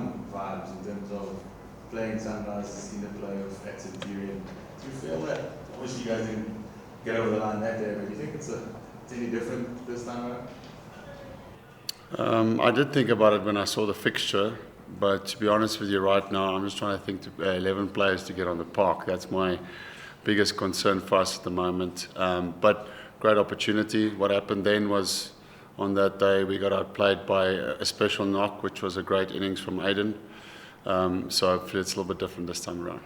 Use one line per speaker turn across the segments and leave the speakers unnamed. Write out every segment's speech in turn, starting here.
young vibes in terms of playing Sunrise, seeing the playoff at Centurion. Do you feel that? Obviously, you guys didn't get over the line that day, but do you think it's any different this time around?
I did think about it when I saw the fixture, but to be honest with you right now, I'm just trying to think to 11 players to get on the park. That's my biggest concern for us at the moment. But great opportunity. What happened then was on that day we got outplayed by a special knock, which was a great innings from Aiden. So hopefully it's a little bit different this time around.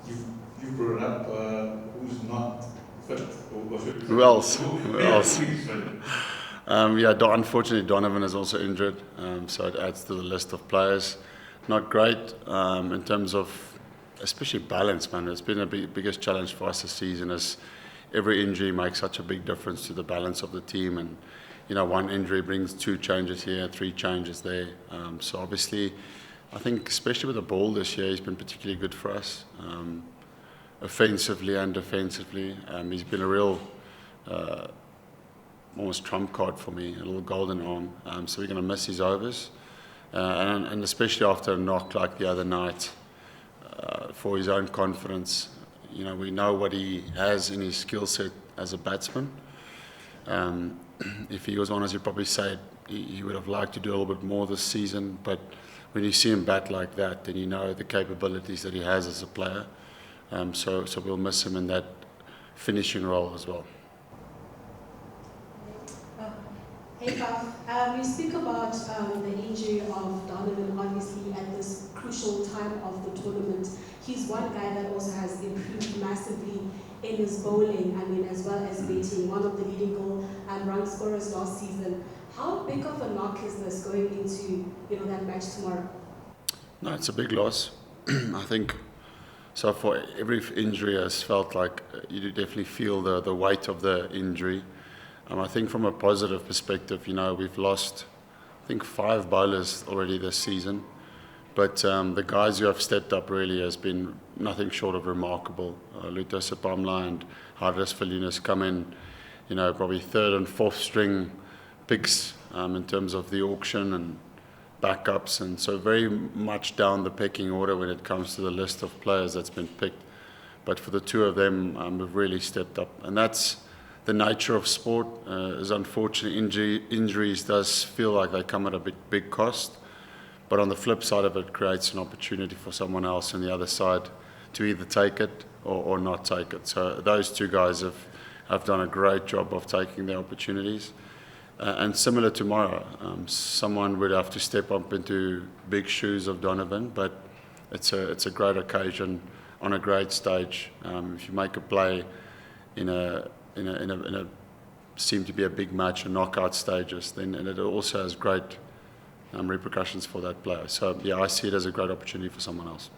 You brought up who's not fit.
Who else? Unfortunately Donovan is also injured, so it adds to the list of players. Not great in terms of, especially balance, man. It's been the biggest challenge for us this season, as every injury makes such a big difference to the balance of the team, and one injury brings 2 changes here, 3 changes there. So obviously, I think especially with the ball this year, he's been particularly good for us, offensively and defensively. He's been a real almost trump card for me, a little golden arm. So we're going to miss his overs, and especially after a knock like the other night, for his own confidence. We know what he has in his skill set as a batsman. If he was honest, he'd probably say he would have liked to do a little bit more this season, but when you see him bat like that, then you know the capabilities that he has as a player. So we'll miss him in that finishing role as well.
Hey Faf, you speak about the injury of Donovan, obviously at this crucial time of the tournament. He's one guy that also has improved massively in his bowling, as well as batting, one of the leading goal run scorers last season. How big of a knock is this going into that match tomorrow?
No, it's a big loss. I think so. For every injury, has felt like you definitely feel the weight of the injury. I think from a positive perspective, we've lost, I think, 5 bowlers already this season. But the guys who have stepped up really has been nothing short of remarkable. Luto Sepamla and Hardras Felinas come in, probably 3rd and 4th string picks in terms of the auction and backups. And so very much down the pecking order when it comes to the list of players that's been picked. But for the 2 of them, we've really stepped up. And that's the nature of sport. Is unfortunately injuries does feel like they come at a big cost, but on the flip side of it, creates an opportunity for someone else on the other side to either take it or not take it. So those 2 guys have done a great job of taking their opportunities. And similar tomorrow, someone would have to step up into big shoes of Donovan, but it's a great occasion on a great stage. If you make a play in a seem to be a big match, a knockout stages, and it also has great repercussions for that player. So yeah, I see it as a great opportunity for someone else.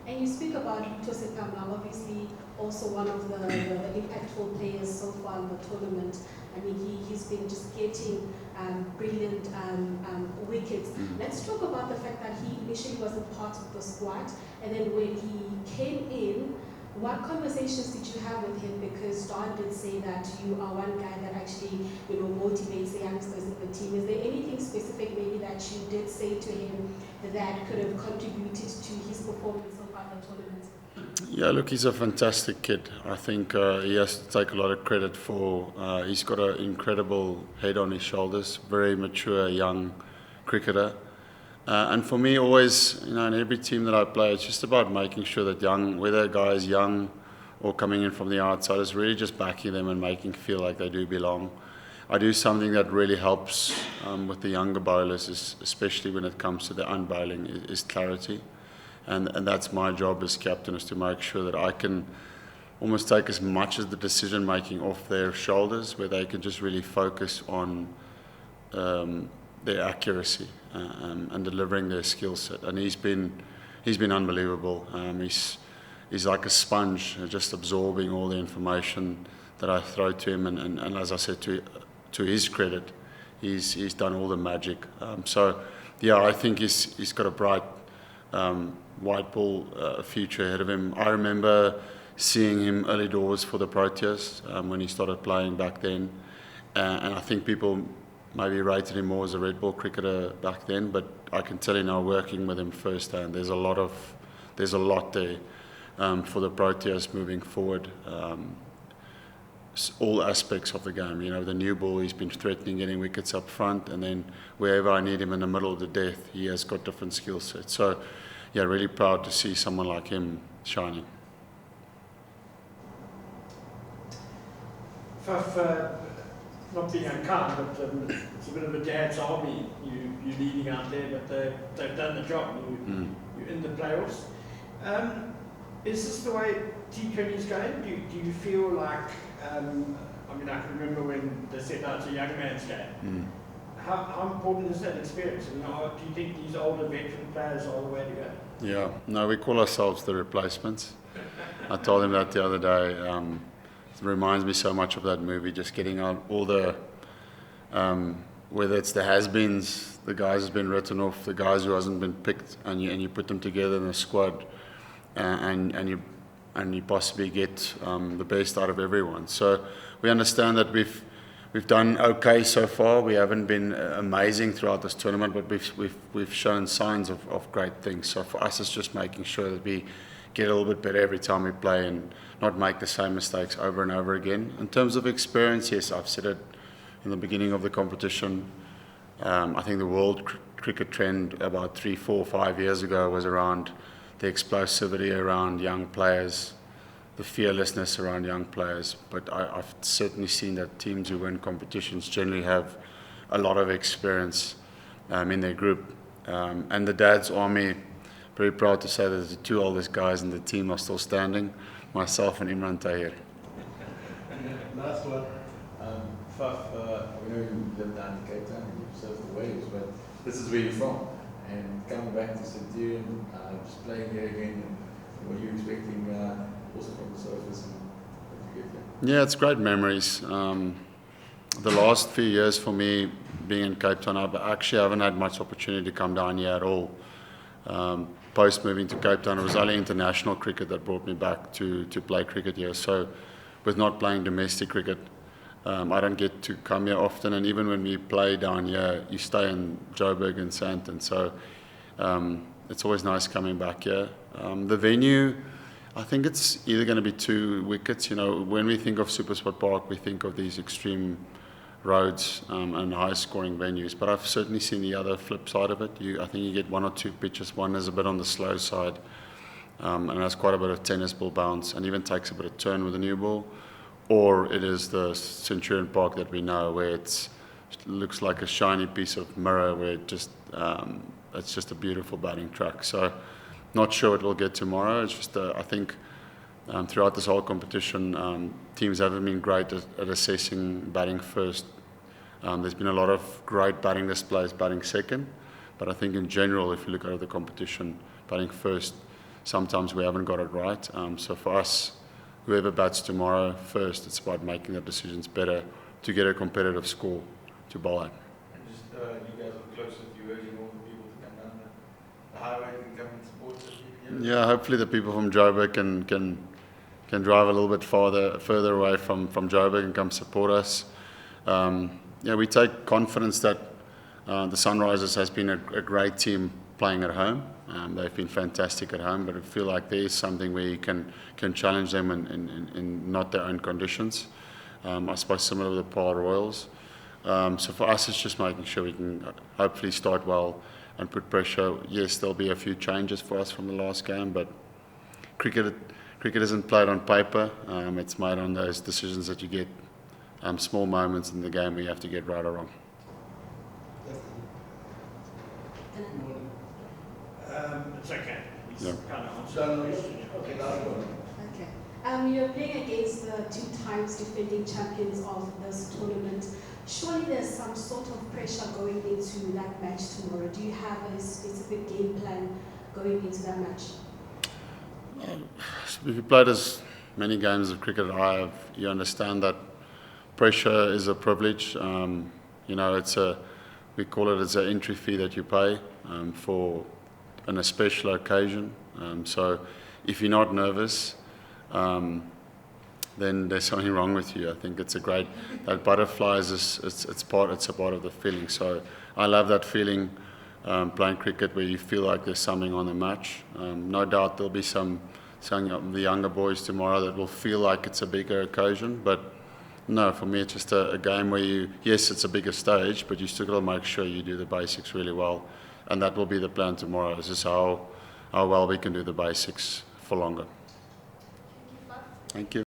And you speak about Luto Sepamla, obviously also one of the impactful players so far in the tournament. He's been just getting brilliant wickets. Let's talk about the fact that he initially wasn't part of the squad, and then when he came in, what conversations did you have with him? Because Don did say that you are one guy that actually, motivates the youngsters in the team. Is there anything specific maybe that you did say to him that could have contributed to his performance so far in the tournament?
Yeah, look, he's a fantastic kid. I think he has to take a lot of credit for, he's got an incredible head on his shoulders, very mature young cricketer. And for me, always, in every team that I play, it's just about making sure that whether a guy is young or coming in from the outside, is really just backing them and making feel like they do belong. I do something that really helps with the younger bowlers, especially when it comes to the unbowling, is clarity. And that's my job as captain, is to make sure that I can almost take as much of the decision making off their shoulders, where they can just really focus on their accuracy and delivering their skill set. And he's been unbelievable. He's like a sponge, just absorbing all the information that I throw to him. And as I said, to his credit, he's done all the magic. So yeah, I think he's got a bright white ball future ahead of him. I remember seeing him early doors for the Proteas when he started playing back then, and I think people maybe rated him more as a red ball cricketer back then, but I can tell you now, working with him firsthand, there's a lot there for the Proteas moving forward. All aspects of the game. You know, the new ball, he's been threatening getting wickets up front, and then wherever I need him in the middle of the death, he has got different skill sets. So, yeah, really proud to see someone like him shining.
Faf, not being unkind, but it's a bit of a dad's army you're leading out there, but they've done the job. You're in the playoffs. Is this the way T20 is going? Do you feel like, I mean, I can remember when they said that's a young man's game. How important is that experience? And do you think these older veteran players are the way to go?
Yeah, no, we call ourselves the replacements. I told him that the other day. It reminds me so much of that movie, just getting out all the, whether it's the has-beens, the guys who's been written off, the guys who hasn't been picked, and you put them together in a squad, and you possibly get the best out of everyone. So we understand that we've done okay so far. We haven't been amazing throughout this tournament, but we've shown signs of great things. So for us, it's just making sure that we get a little bit better every time we play and not make the same mistakes over and over again. In terms of experience, yes, I've said it in the beginning of the competition. I think the world cricket trend about 3, 4, 5 years ago was around the explosivity around young players, the fearlessness around young players. But I've certainly seen that teams who win competitions generally have a lot of experience in their group. And the dad's army, very proud to say that the 2 oldest guys in the team are still standing, myself and Imran Tahir.
Last one. Faf, we know you live down in Cape Town and you've served the waves, but this is where you're from. And coming back to Centurion, just playing here again, and what you're expecting also from the surface and what you get there.
Yeah, it's great memories. The last few years for me, being in Cape Town, I actually haven't had much opportunity to come down here at all. Post moving to Cape Town, it was only international cricket that brought me back to play cricket here. So with not playing domestic cricket, I don't get to come here often, and even when we play down here, you stay in Joburg and Sandton. So it's always nice coming back here. The venue, I think it's either going to be 2 wickets. You know, when we think of SuperSport Park, we think of these extreme roads and high-scoring venues. But I've certainly seen the other flip side of it. I think you get 1 or 2 pitches. One is a bit on the slow side, and has quite a bit of tennis ball bounce, and even takes a bit of turn with the new ball. Or it is the Centurion Park that we know, where it looks like a shiny piece of mirror, where it's just a beautiful batting track. So, not sure what we'll get tomorrow. It's just I think. Throughout this whole competition, teams haven't been great at assessing batting first. There's been a lot of great batting displays, batting second, but I think in general, if you look at the competition, batting first, sometimes we haven't got it right. So for us, whoever bats tomorrow first, it's about making the decisions better to get a competitive score to bowl at.
And just you guys are close with you, urging all the people to come down the highway and come and support us.
Yeah, hopefully the people from Joburg can drive a little bit further away from Joburg and come support us. Yeah, we take confidence that the Sunrisers has been a great team playing at home. They've been fantastic at home, but I feel like there is something where you can challenge them in not their own conditions. I suppose similar to the Paarl Royals. So for us, it's just making sure we can hopefully start well and put pressure. Yes, there'll be a few changes for us from the last game, but cricket isn't played on paper. It's made on those decisions that you get, small moments in the game where you have to get right or wrong.
It's okay. He's
Yeah.
kind of answered.
Okay. You're playing against the 2 times defending champions of this tournament. Surely there's some sort of pressure going into that match tomorrow. Do you have a specific game plan going into that match?
If you played as many games of cricket as I have, you understand that pressure is a privilege. You know, we call it's an entry fee that you pay for a special occasion. So if you're not nervous, then there's something wrong with you. I think it's a great, that butterflies it's a part of the feeling. So I love that feeling playing cricket where you feel like there's something on the match. No doubt there'll be some of the younger boys tomorrow that will feel like it's a bigger occasion, but no, for me it's just a game where yes, it's a bigger stage, but you still got to make sure you do the basics really well, and that will be the plan tomorrow. This is how well we can do the basics for longer.
Thank you, Faf.
Thank you.